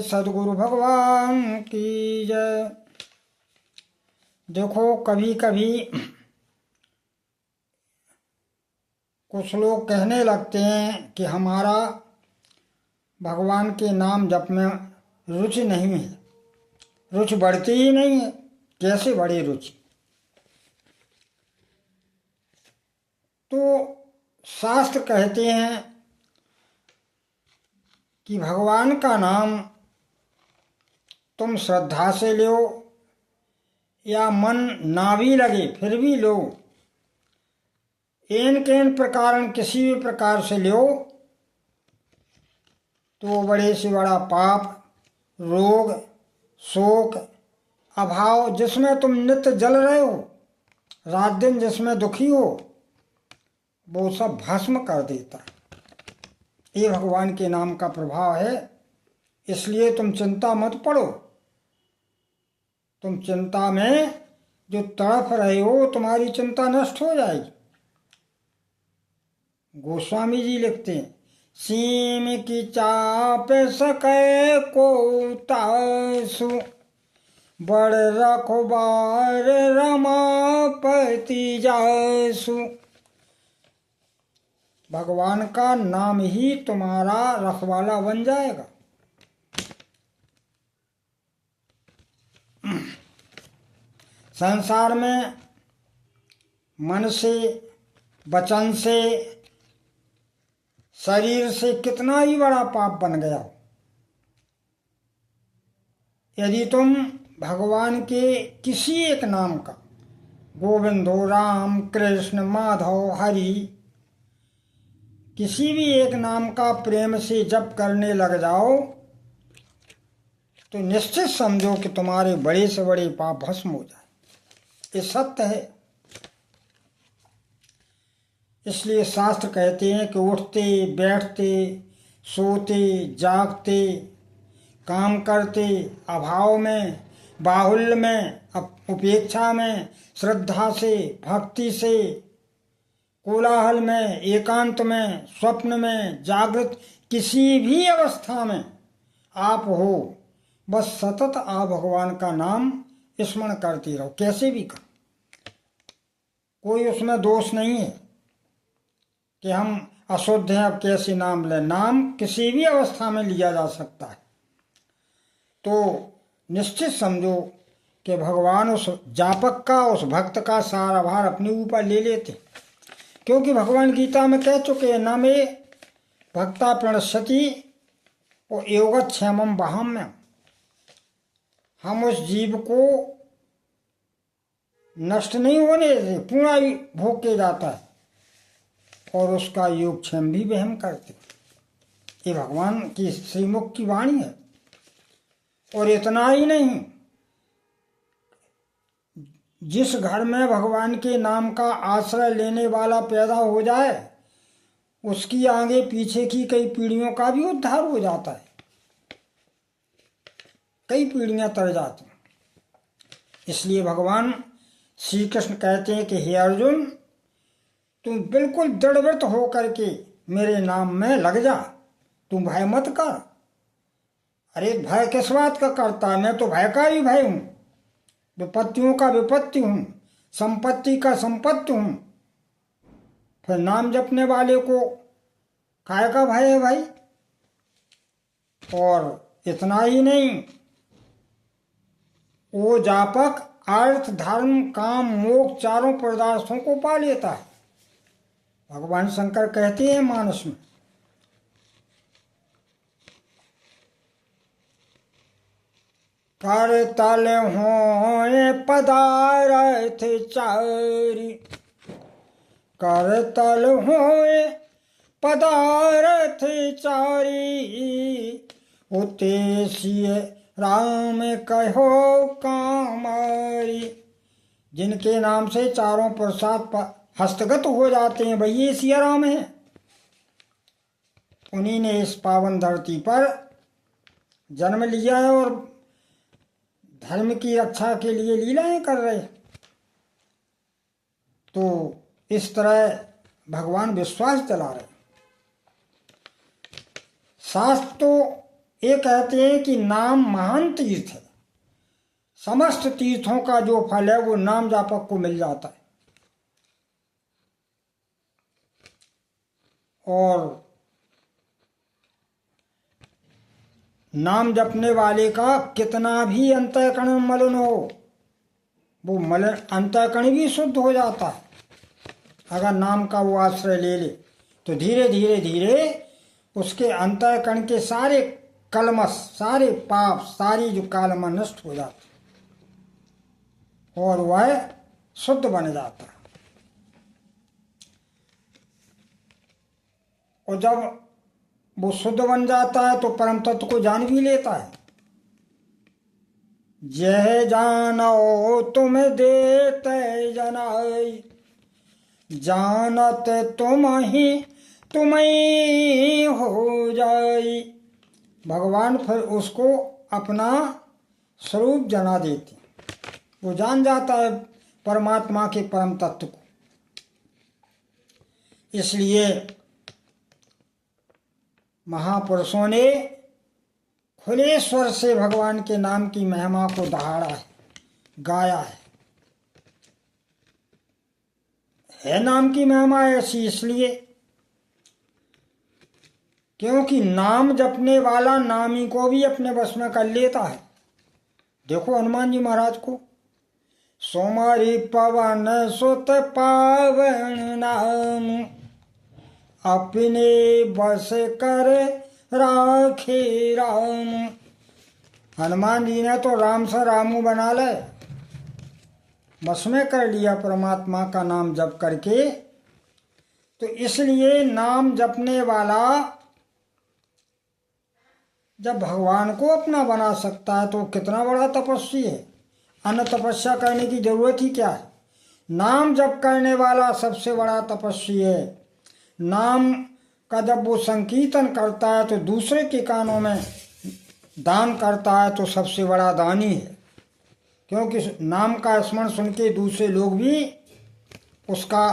सदगुरु भगवान की जय। देखो, कभी कभी कुछ लोग कहने लगते हैं कि हमारा भगवान के नाम जप में रुचि नहीं है, रुचि बढ़ती ही नहीं है। कैसे बढ़े रुचि? तो शास्त्र कहते हैं कि भगवान का नाम तुम श्रद्धा से लो या मन ना भी लगे फिर भी लो, एन केन प्रकार किसी भी प्रकार से लो, तो बड़े से बड़ा पाप, रोग, शोक, अभाव जिसमें तुम नित्य जल रहे हो, रात दिन जिसमें दुखी हो, वो सब भस्म कर देता है। ये भगवान के नाम का प्रभाव है। इसलिए तुम चिंता मत पड़ो। तुम चिंता में जो तड़फ रहे हो, तुम्हारी चिंता नष्ट हो जाएगी। गोस्वामी जी लिखते हैं, सीम की चाप सके को तासु, बड़ रखबार रमापति जासु। भगवान का नाम ही तुम्हारा रखवाला बन जाएगा। संसार में मन से, वचन से, शरीर से कितना ही बड़ा पाप बन गया हो, यदि तुम भगवान के किसी एक नाम का, गोविंदो, राम, कृष्ण, माधव, हरि, किसी भी एक नाम का प्रेम से जप करने लग जाओ, तो निश्चित समझो कि तुम्हारे बड़े से बड़े पाप भस्म हो जाए। ये सत्य है। इसलिए शास्त्र कहते हैं कि उठते, बैठते, सोते, जागते, काम करते, अभाव में, बाहुल्य में, उपेक्षा में, श्रद्धा से, भक्ति से, कोलाहल में, एकांत में, स्वप्न में, जागृत, किसी भी अवस्था में आप हो, बस सतत आप भगवान का नाम स्मरण करते रहो। कैसे भी करो, कोई उसमें दोष नहीं है कि हम अशुद्ध हैं, अब कैसे नाम लें। नाम किसी भी अवस्था में लिया जा सकता है। तो निश्चित समझो कि भगवान उस जापक का, उस भक्त का सारा भार अपने ऊपर ले लेते, क्योंकि भगवान गीता में कह चुके हैं, न मे भक्ता प्रणश्यति और योगक्षेमम वहाम्यम। हम उस जीव को नष्ट नहीं होने से पूरा भोग के जाता है और उसका योगक्षेम भी वहम करते। ये भगवान की श्रीमुख की वाणी है। और इतना ही नहीं, जिस घर में भगवान के नाम का आश्रय लेने वाला पैदा हो जाए, उसकी आगे पीछे की कई पीढ़ियों का भी उद्धार हो जाता है। कई पीढ़ियां तर जाती। इसलिए भगवान श्री कृष्ण कहते हैं कि हे अर्जुन, तुम बिल्कुल दृढ़व्रत हो करके मेरे नाम में लग जा, तुम भय मत कर। अरे भय किस बात का करता है? मैं तो भय का ही भय हूं, विपत्तियों का विपत्ति हूं, संपत्ति का संपत्ति हूं। फिर नाम जपने वाले को काय का भय है भाई? और इतना ही नहीं, वो जापक अर्थ, धर्म, काम, मोक्ष चारों पदार्थों को पा लेता है। भगवान शंकर कहते हैं मानस में, कर तल होए पदारथ चारी, कर तल होए पदारथ चारी, उतेशिय राम कहो कामारी। जिनके नाम से चारों प्रसाद हस्तगत हो जाते हैं, वही ये सिया राम है। उन्हीं ने इस पावन धरती पर जन्म लिया है और धर्म की रक्षा के लिए लीलाएं कर रहे। तो इस तरह भगवान विश्वास चला रहे। शास्त्र तो ये कहते हैं कि नाम महान तीर्थ है। समस्त तीर्थों का जो फल है वो नाम जापक को मिल जाता है। और नाम जपने वाले का कितना भी अंतःकरण मलिन हो, वो मलिन अंतःकरण भी शुद्ध हो जाता है अगर नाम का वो आश्रय ले ले। तो धीरे धीरे धीरे उसके अंतःकरण के सारे कलमश, सारे पाप, सारी जो कालमा नष्ट हो जाती और वह शुद्ध बन जाता है। और जब वो शुद्ध बन जाता है तो परम तत्व को जान भी लेता है। जय जानो तुम देते जनाई, जानत तुम ही हो जाई। भगवान फिर उसको अपना स्वरूप जना देते, वो जान जाता है परमात्मा के परम तत्व को। इसलिए महापुरुषों ने खुले स्वर से भगवान के नाम की महिमा को दहाड़ा है, गाया है नाम की महिमा ऐसी इसलिए क्योंकि नाम जपने वाला नामी को भी अपने वश में कर लेता है। देखो हनुमान जी महाराज को, सोमारी पवन सुत पावन नाम, अपने बस कर राखे राम। हनुमान जी ने तो राम से रामू बना ले, बस में कर लिया परमात्मा का नाम जप करके। तो इसलिए नाम जपने वाला जब भगवान को अपना बना सकता है तो कितना बड़ा तपस्वी है। अन्य तपस्या करने की जरूरत ही क्या है। नाम जप करने वाला सबसे बड़ा तपस्वी है। नाम का जब वो संकीर्तन करता है तो दूसरे के कानों में दान करता है तो सबसे बड़ा दानी है, क्योंकि नाम का स्मरण सुन के दूसरे लोग भी उसका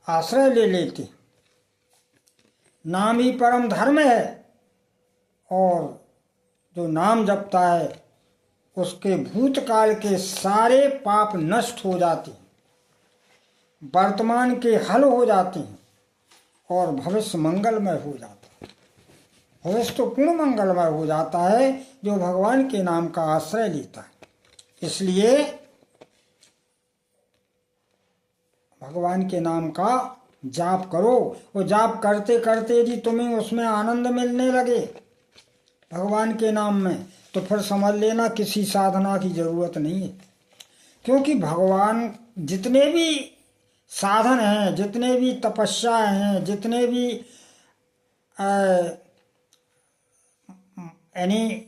आश्रय ले लेते। नाम ही परम धर्म है और जो नाम जपता है उसके भूतकाल के सारे पाप नष्ट हो जाते हैं, वर्तमान के हल हो जाते हैं और भविष्य मंगलमय हो जाता है। भविष्य तो पूर्ण मंगलमय हो जाता है जो भगवान के नाम का आश्रय लेता है। इसलिए भगवान के नाम का जाप करो। वो जाप करते करते यदि तुम्हें उसमें आनंद मिलने लगे भगवान के नाम में, तो फिर समझ लेना किसी साधना की जरूरत नहीं है। क्योंकि भगवान जितने भी साधन हैं, जितने भी तपस्या हैं, जितने भी यानी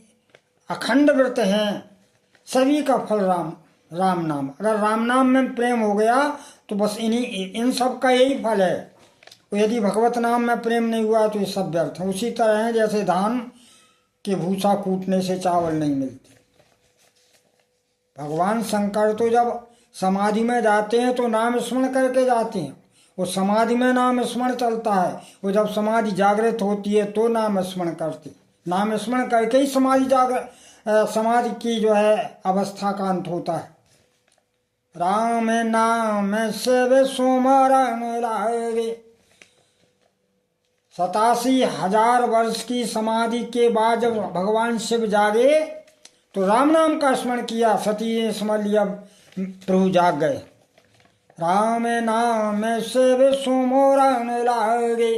अखंड व्रत हैं, सभी का फल राम नाम। अगर राम नाम में प्रेम हो गया तो बस इन सब का यही फल है। तो यदि भगवत नाम में प्रेम नहीं हुआ तो ये सब व्यर्थ है। उसी तरह है जैसे धान के भूसा कूटने से चावल नहीं मिलते। भगवान शंकर तो जब समाधि में जाते हैं तो नाम स्मरण करके जाते हैं। वो समाधि में नाम स्मरण चलता है। वो जब समाधि जागृत होती है तो नाम स्मरण करते, नाम स्मरण करके ही समाधि की जो है अवस्था का अंत होता है। राम नाम से सुमरन लागे। 87,000 वर्ष की समाधि के बाद जब भगवान शिव जागे तो राम नाम का स्मरण किया, सती ने समझ लिया प्रभु जाग गए। राम नाम से सुमरन लागे,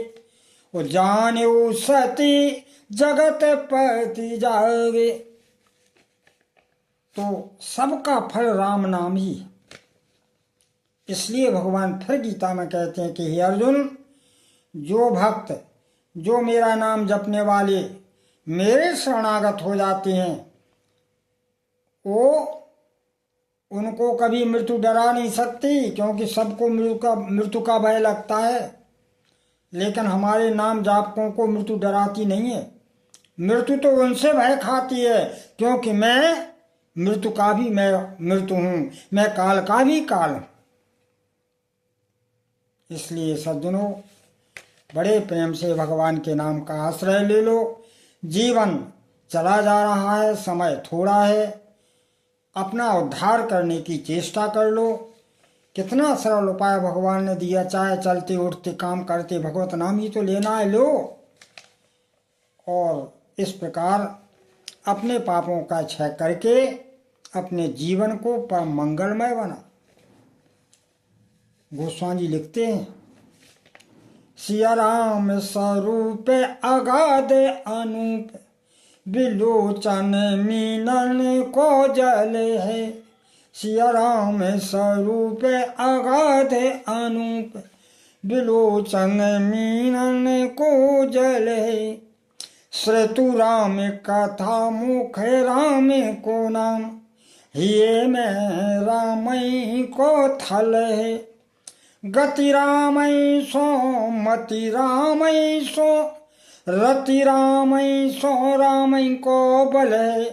वो जाने सती जगत पति जागे। तो सबका फल राम नाम ही। इसलिए भगवान फिर गीता में कहते हैं कि हे अर्जुन, जो भक्त जो मेरा नाम जपने वाले मेरे शरणागत हो जाते हैं वो उनको कभी मृत्यु डरा नहीं सकती, क्योंकि सबको मृत्यु का भय लगता है। लेकिन हमारे नाम जापकों को मृत्यु डराती नहीं है। मृत्यु तो उनसे भय खाती है, क्योंकि मैं मृत्यु का भी मैं मृत्यु हूँ, मैं काल का भी काल हूँ। इसलिए सज्जनों, बड़े प्रेम से भगवान के नाम का आश्रय ले लो। जीवन चला जा रहा है, समय थोड़ा है, अपना उद्धार करने की चेष्टा कर लो। कितना सरल उपाय भगवान ने दिया, चाहे चलते उठते काम करते भगवत नाम ही तो लेना है, लो। और इस प्रकार अपने पापों का क्षय करके अपने जीवन को परम मंगलमय बना। गोस्वामी जी लिखते हैं, सिया राम स्वरूप अगाध अनूप, विलोचन मीनन को जल है। सिया राम स्वरूप अगाध अनूप, विलोचन मीनन को जल है। श्रेतु राम कथा मुख राम को नाम, ये में रामई को थल है। गति रामई सो मति रामई सो, रति रामई सो रामई को बल है।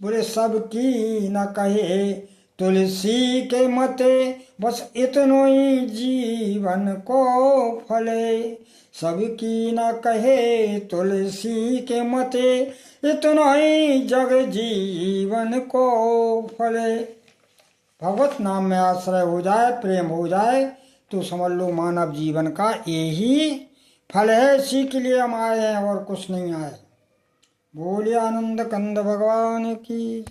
बोले सबकी न कहे तुलसी के मते, बस इतनो ही जीवन को फले। सबकी न कहे तुलसी के मते, इतना ही जग जीवन को फले। भगवत नाम में आश्रय हो जाए, प्रेम हो जाए, तो समझ लो मानव जीवन का यही फल है। इसी के लिए हम आए हैं और कुछ नहीं आए। बोलिए आनंद कंद भगवान की।